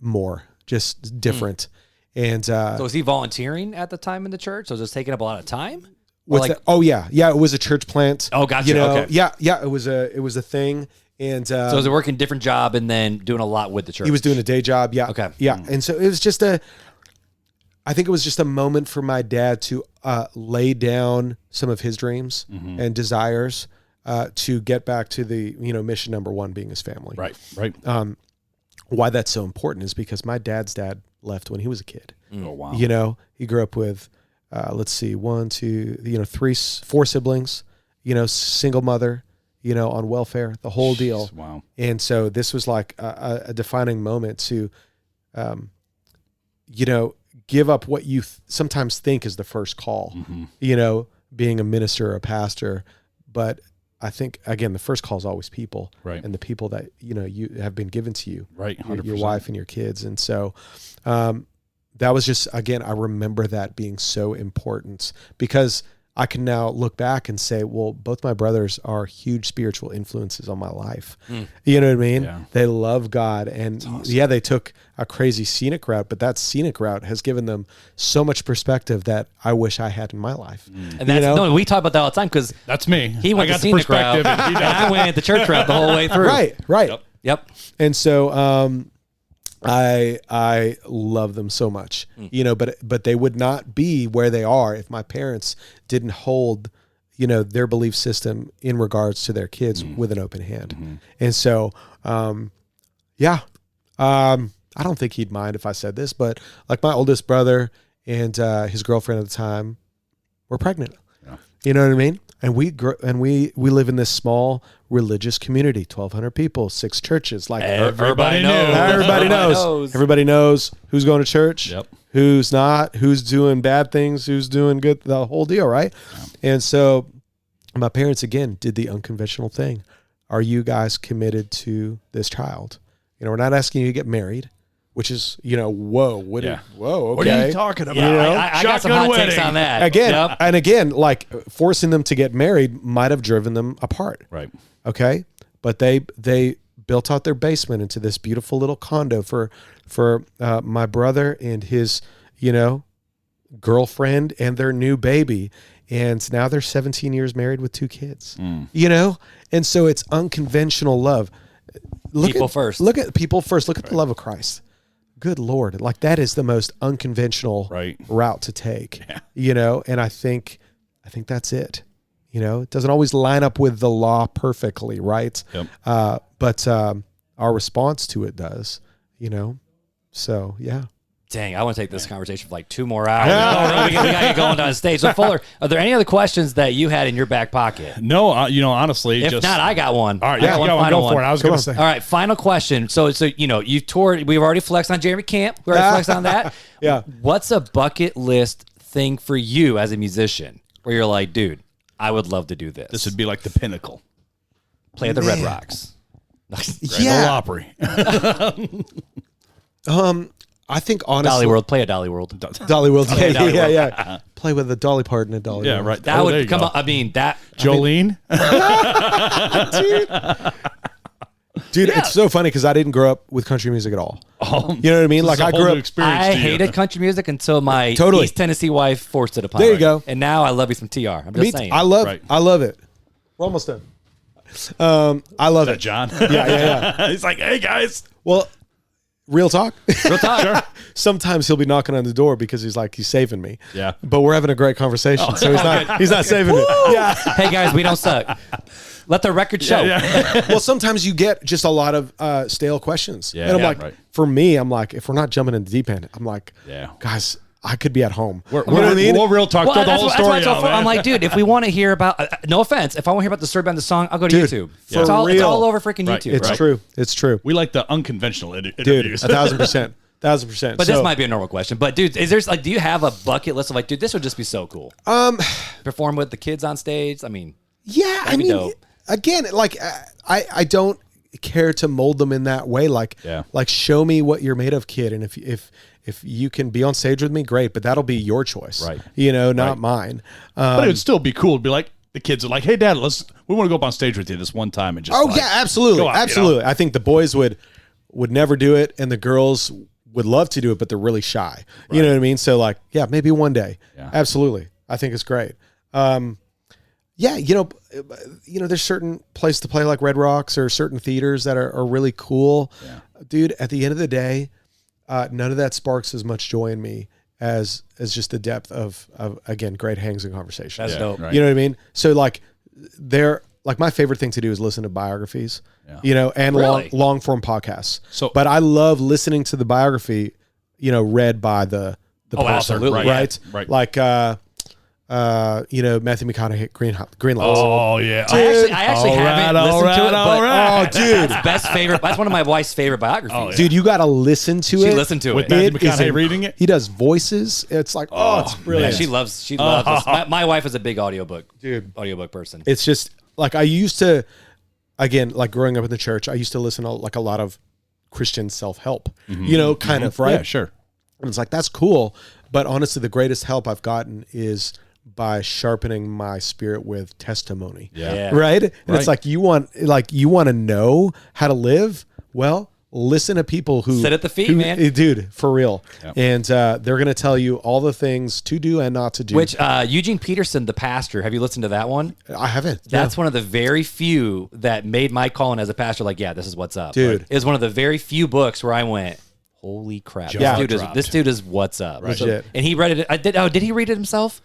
more, just different. And so was he volunteering at the time in the church? So was this taking up a lot of time? It was a church plant. Oh, gotcha. Okay. It was a thing. And so was it working a different job and then doing a lot with the church? He was doing a day job. Yeah. Okay. Yeah. And so it was just I think it was just a moment for my dad to lay down some of his dreams and desires to get back to the, mission number one being his family. Right. Right. Why that's so important is because my dad's dad left when he was a kid. Oh, wow. He grew up with, four siblings, single mother, on welfare, the whole deal. Wow. And so this was like a defining moment to, give up what you sometimes think is the first call, being a minister or a pastor. But I think, again, the first call is always people, right? And the people that, you have been given to you, right? 100%. Your wife and your kids. And so that was just, again, I remember that being so important, because I can now look back and say, well, both my brothers are huge spiritual influences on my life. You know what I mean? Yeah. They love God. And awesome. They took a crazy scenic route, but that scenic route has given them so much perspective that I wish I had in my life. And that's, we talk about that all the time, because that's me. He went the scenic route, and I went the church route the whole way through. Right. Yep. And so, I love them so much, but they would not be where they are if my parents didn't hold, their belief system in regards to their kids with an open hand. And so, I don't think he'd mind if I said this, but like my oldest brother and his girlfriend at the time were pregnant. Yeah. You know what I mean? And we live in this small religious community, 1,200 people, 6 churches. Like everybody knows. Everybody knows who's going to church, yep. Who's not, who's doing bad things, who's doing good, the whole deal, right? Yeah. And so my parents, again, did the unconventional thing. Are you guys committed to this child? We're not asking you to get married, which is, whoa, okay. What are you talking about? I got some hot takes on that. Again, like forcing them to get married might have driven them apart. Right. Okay. But they built out their basement into this beautiful little condo for my brother and his, girlfriend and their new baby. And now they're 17 years married with 2 kids, and so it's unconventional love. Look at people first. Look at the love of Christ. Good Lord. Like that is the most unconventional route to take, and I think that's it. It doesn't always line up with the law perfectly. Right. Yep. But our response to it does, so yeah. Dang, I want to take this conversation for like 2 more hours. We got to get going on stage. So, Fuller, are there any other questions that you had in your back pocket? No, honestly. If not, I got one. All right, I got go for it. I was going to say. All right, final question. So you've toured. We've already flexed on Jeremy Camp. We already flexed on that. Yeah. What's a bucket list thing for you as a musician where you're like, dude, I would love to do this? This would be like the pinnacle. Play at the Red Rocks. Grand Ole Opry. I think honestly, Dollywood. Play at Dollywood. Dollywood. Yeah. Play with a Dolly Parton at Dollywood. Yeah, right. That would come up. I mean, that Jolene. Dude, it's so funny because I didn't grow up with country music at all. You know what I mean? Like I grew up. I hated country music until my East Tennessee wife forced it upon me. There you go. And now I love me some TR. I'm just saying. I love it. We're almost done. I love it. John. Yeah. He's like, hey guys. Well, real talk. Sure. Sometimes he'll be knocking on the door because he's saving me. Yeah. But we're having a great conversation, so he's not saving me. Yeah. Hey guys, we don't suck. Let the record show. Yeah. Well, sometimes you get just a lot of stale questions. Yeah. And I'm Yeah, like, right. for me, I'm like, if we're not jumping in the deep end, I'm like, guys, I could be at home. We'll real talk. Well, throw the whole story out, man. I'm like, dude, if we want to hear about, no offense, if I want to hear about the story behind the song, I'll go to YouTube. For It's all over freaking Right. YouTube. It's right? true. It's true. We like the unconventional Dude, interviews. 1,000%. 1,000%. But this might be a normal question. But dude, is there do you have a bucket list of like, dude, this would just be so cool? Perform with the kids on stage. I mean, yeah, that'd be dope. Again, like I don't care to mold them in that way. Like show me what you're made of, kid. And if you can be on stage with me, great. But that'll be your choice, right? Not mine. But it would still be cool to be like, the kids are like, hey, Dad, we want to go up on stage with you this one time and just. Oh yeah, absolutely, absolutely. I think the boys would never do it, and the girls would love to do it, but they're really shy. Right. You know what I mean? So like, yeah, maybe one day. Yeah. Absolutely. I think it's great. There's certain places to play like Red Rocks or certain theaters that are really cool. Yeah. Dude, at the end of the day, none of that sparks as much joy in me as just the depth of again, great hangs and conversations. That's dope. Right. You know what I mean? So like my favorite thing to do is listen to biographies, and really? long form podcasts. But I love listening to the biography, read by the person, absolutely. Right? Yeah. Right. Like, Matthew McConaughey, Greenlights. Oh yeah. I actually haven't listened to it, but dude, that's one of my wife's favorite biographies. Oh, yeah. Dude, you got to listen to it. She listened to with it. Matthew McConaughey reading it. He does voices. It's like, it's brilliant. Yeah, she loves this. My wife is a big audiobook person. It's just like I used to, again, like growing up in the church, I used to listen to like a lot of Christian self-help, kind of, right? Yeah, sure. And it's like, that's cool. But honestly, the greatest help I've gotten is by sharpening my spirit with testimony. Yeah. Right? And it's like you want to know how to live? Well, listen to people who sit at the feet, man. Dude, for real. Yep. And they're going to tell you all the things to do and not to do. Which Eugene Peterson, the pastor, have you listened to that one? I haven't. That's one of the very few that made my calling as a pastor like, yeah, this is what's up. Dude. It was one of the very few books where I went, holy crap. This dude is what's up. Right. Legit. And he read it. Did he read it himself?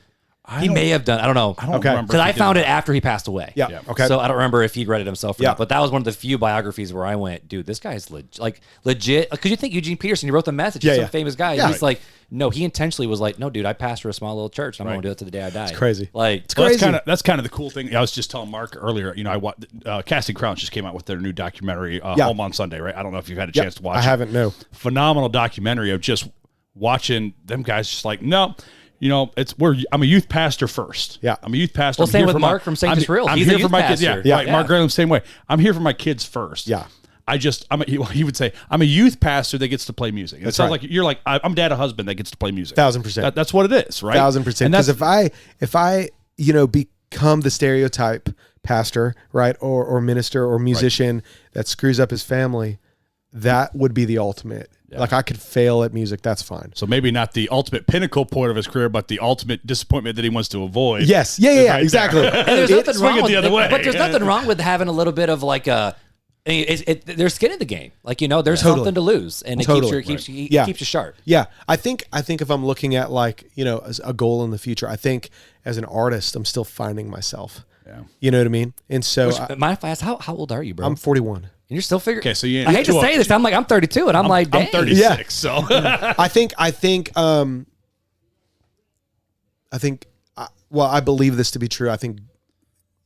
He may have done. I don't know. I don't remember. Because I found it after he passed away. Yeah. Okay. So I don't remember if he'd read it himself or not. But that was one of the few biographies where I went, dude, this guy's legit. Because you think Eugene Peterson, he wrote the Message. He's some famous guy. Yeah. He's like, no, he intentionally was like, no, dude, I pastor a small little church. I'm going to do it to the day I die. It's crazy. Like, it's crazy. That's kind of the cool thing. I was just telling Mark earlier, I watched Casting Crowns just came out with their new documentary, Home on Sunday, right? I don't know if you've had a chance to watch it. I haven't, no. Phenomenal documentary of just watching them guys just like, no, I'm a youth pastor first. Yeah. I'm a youth pastor. Well, same with Mark from St. Just Real. I'm He's here a for my youth kids. pastor. Yeah. Right. Mark Graham, same way. I'm here for my kids first. Yeah. He would say, I'm a youth pastor that gets to play music. It sounds like you're like, I'm dad, a husband that gets to play music. 1,000%. That's what it is, right? 1,000%. Because if I become the stereotype pastor, right, or minister or musician that screws up his family, that would be the ultimate. Yeah. Like I could fail at music, that's fine. So maybe not the ultimate pinnacle point of his career, but the ultimate disappointment that he wants to avoid. Yes, yeah, right exactly. And there's nothing wrong with the other way. But there's nothing wrong with having a little bit of like there's skin in the game. Like, there's something to lose, and it keeps you sharp. Yeah, I think if I'm looking at like as a goal in the future, I think as an artist, I'm still finding myself. Yeah, you know what I mean. And so, mind if I ask, how old are you, bro? I'm 41. And you're still figuring. Okay, so you I hate to say this. I'm 32, and I'm like, dang. I'm 36. So I think. Well, I believe this to be true. I think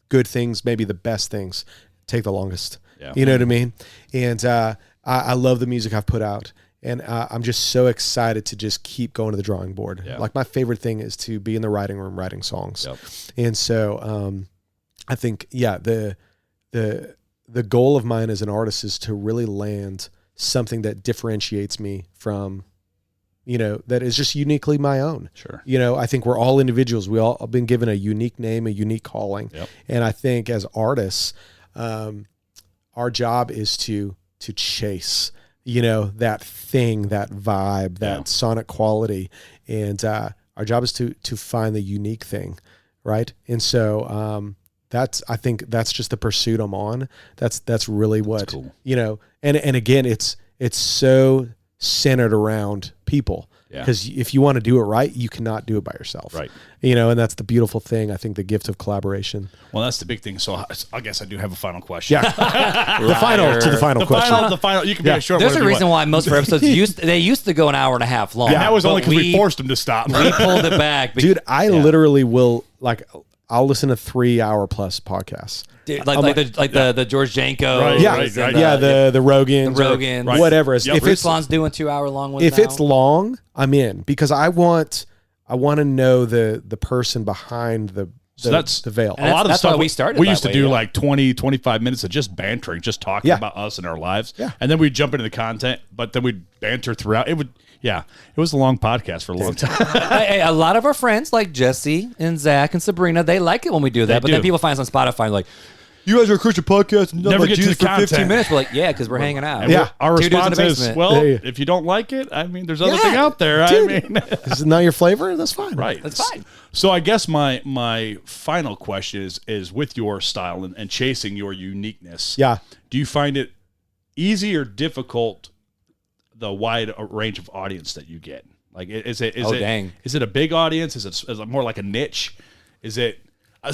good things, maybe the best things, take the longest. Yeah. You know what I mean? And I love the music I've put out, and I'm just so excited to just keep going to the drawing board. Yeah. Like my favorite thing is to be in the writing room writing songs. Yep. And so I think the goal of mine as an artist is to really land something that differentiates me from, that is just uniquely my own. Sure. I think we're all individuals. We all have been given a unique name, a unique calling. Yep. And I think as artists, our job is to chase, that thing, that vibe, that sonic quality. And our job is to find the unique thing. Right. And so, I think that's just the pursuit I'm on. That's really what, cool. And again, it's so centered around people, because if you want to do it right, you cannot do it by yourself. Right. And that's the beautiful thing. I think the gift of collaboration. Well, that's the big thing. So I guess I do have a final question. Yeah. the final question. The final. You can be a short. There's a reason why most of our episodes used to go an hour and a half long. Yeah, that was only because we forced them to stop. We pulled it back. Dude, I literally will, I'll listen to 3-hour plus podcasts. Dude, the George Janko. Right, the Rogans. The Rogans. Or whatever. Yep. If Bruce Vaughn's doing 2-hour long ones If now. it's long, I'm in, because I want to know the person behind the veil. A lot of the stuff we started. We used to do like 20, 25 minutes of just bantering, just talking about us and our lives. Yeah. And then we'd jump into the content, but then we'd banter throughout. It was a long podcast for a long time. A lot of our friends like Jesse and Zach and Sabrina, they like it when we do that. But then people find us on Spotify and like, you guys are a Christian podcast and never get to the for content. 15 minutes. We're like, yeah, because we're hanging out. And our Two dudes in response the is, basement. well, if you don't like it, I mean, there's other thing out there. Dude, I mean, this is not your flavor. That's fine. right. That's fine. So I guess my final question is with your style and chasing your uniqueness. Yeah. Do you find it easy or difficult, the wide range of audience that you get? Like, is it a big audience? Is it more like a niche? Is it in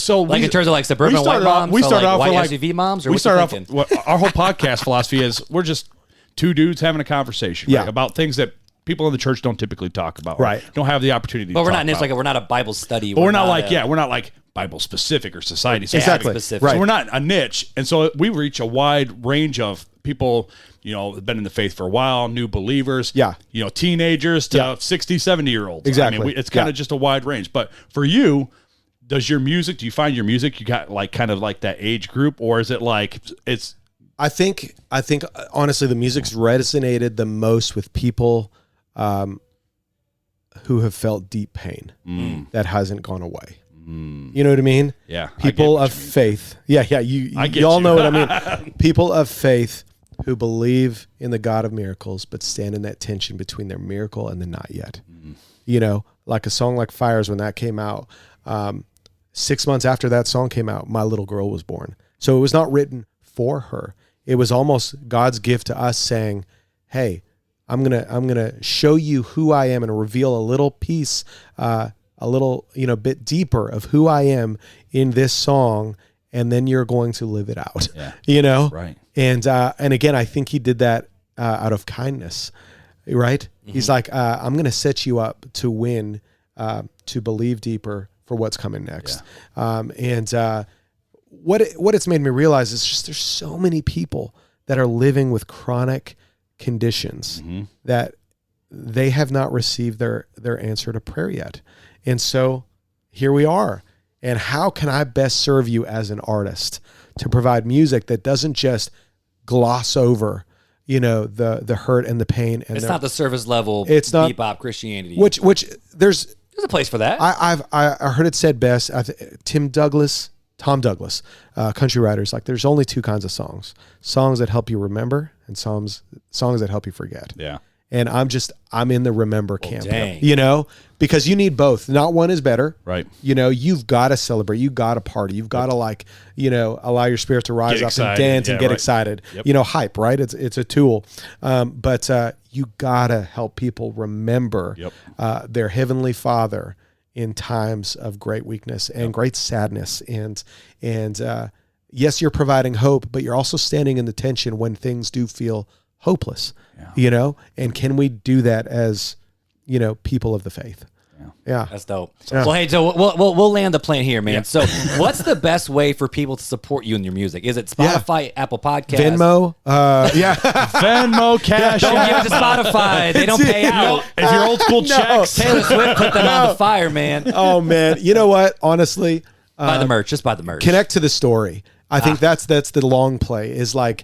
terms of like suburban white moms? We started off white SUV moms. Or we started off. Our whole podcast philosophy is we're just two dudes having a conversation about things that people in the church don't typically talk about. Right. Don't have the opportunity. But we're not niche. Like we're not a Bible study. But we're not like Bible specific or society exactly specific. Right. So we're not a niche, and so we reach a wide range of people. Have been in the faith for a while, new believers, teenagers to 60, 70-year-olds. Exactly. I mean, it's kind of just a wide range. But for you, do you find your music, you got like kind of like that age group, or is it like it's? I think honestly, the music's resonated the most with people who have felt deep pain that hasn't gone away. You know what I mean? Yeah. People of faith. Yeah. You all know what I mean. People of faith who believe in the God of miracles, but stand in that tension between their miracle and the not yet. Like a song like Fires, when that came out, 6 months after that song came out, my little girl was born. So it was not written for her. It was almost God's gift to us saying, hey, I'm gonna show you who I am and reveal a little piece, a little bit deeper of who I am in this song, and then you're going to live it out. Yeah. Right. And again, I think he did that out of kindness, right? Mm-hmm. He's like, I'm gonna set you up to win, to believe deeper for what's coming next. Yeah. What it's made me realize is just there's so many people that are living with chronic conditions that they have not received their answer to prayer yet. And so here we are. And how can I best serve you as an artist to provide music that doesn't just gloss over, the hurt and the pain? And it's not the surface level bebop Christianity. Which there's a place for that. I heard it said best. Tom Douglas, country writers, like there's only two kinds of songs that help you remember and songs that help you forget. Yeah. And I'm in the remember camp, dang. Because you need both. Not one is better. Right. You've got to celebrate. You've got to party. You've got to allow your spirit to rise up and dance and get excited. Yep. Hype, right? It's a tool. But you got to help people remember their Heavenly Father in times of great weakness and great sadness. And yes, you're providing hope, but you're also standing in the tension when things do feel hopeless, and can we do that as, people of the faith? Yeah. That's dope. Yeah. Well, hey, so we'll land the plane here, man. Yeah. So what's the best way for people to support you and your music? Is it Spotify, Apple Podcasts? Venmo? Venmo, Cash. Don't give it to Spotify. They don't pay out. If you're old school checks. Taylor Swift put them on the fire, man. Oh, man. You know what? Honestly. Buy the merch. Just buy the merch. Connect to the story. I think that's the long play is like,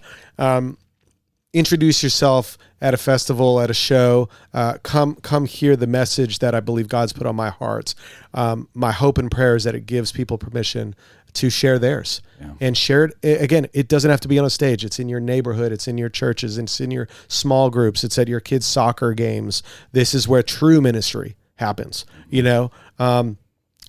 introduce yourself at a festival, at a show. Come hear the message that I believe God's put on my heart. My hope and prayer is that it gives people permission to share theirs and share it. Again, it doesn't have to be on a stage. It's in your neighborhood. It's in your churches. It's in your small groups. It's at your kids' soccer games. This is where true ministry happens,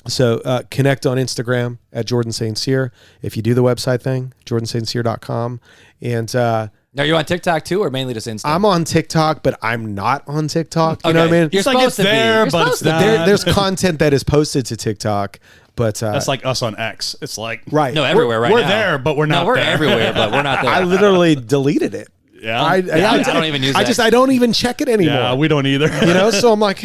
So connect on Instagram at Jordan St. Cyr. If you do the website thing, jordanstcyr.com. And now, you're on TikTok too, or mainly just Insta? I'm on TikTok, but I'm not on TikTok. You know what I mean? You're supposed to there, be. But it's not. There's content that is posted to TikTok, but that's like us on X. It's like right. No, everywhere we're now. We're there, but we're not. No, we're there. everywhere, but we're not there. I literally deleted it. Yeah, I don't even use that. I don't even check it anymore. Yeah, we don't either. So I'm like,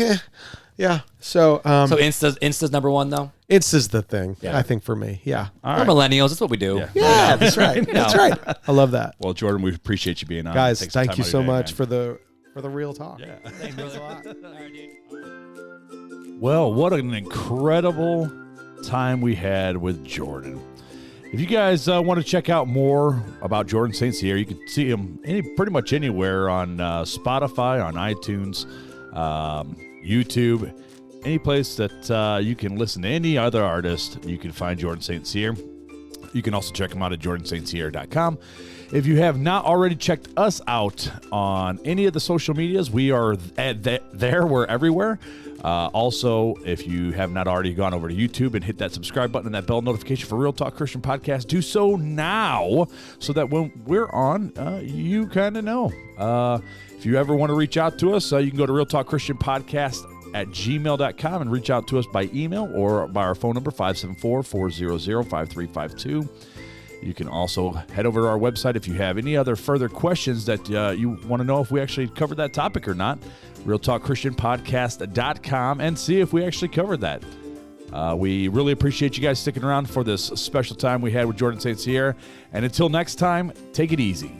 yeah. So so Insta's number one though. Insta's the thing. I think for me. Yeah. We're millennials. That's what we do. Yeah, that's right. That's right. I love that. Well, Jordan, we appreciate you being on. Guys, thank you so much for the real talk. Yeah. Thanks a lot. Well, what an incredible time we had with Jordan. If you guys want to check out more about Jordan St. Cyr, you can see him pretty much anywhere on Spotify, on iTunes, YouTube, any place that you can listen to any other artist. You can find Jordan St. Cyr. You can also check him out at jordanstcyr.com. If you have not already checked us out on any of the social medias, we are there. We're everywhere. Also, if you have not already gone over to YouTube and hit that subscribe button and that bell notification for Real Talk Christian Podcast, do so now so that when we're on, you kind of know. If you ever want to reach out to us, you can go to Real Talk Christian Podcast at gmail.com and reach out to us by email or by our phone number, 574-400-5352. You can also head over to our website if you have any other further questions that you want to know if we actually covered that topic or not, realtalkchristianpodcast.com, and see if we actually covered that. We really appreciate you guys sticking around for this special time we had with Jordan St. Cyr. And until next time, take it easy.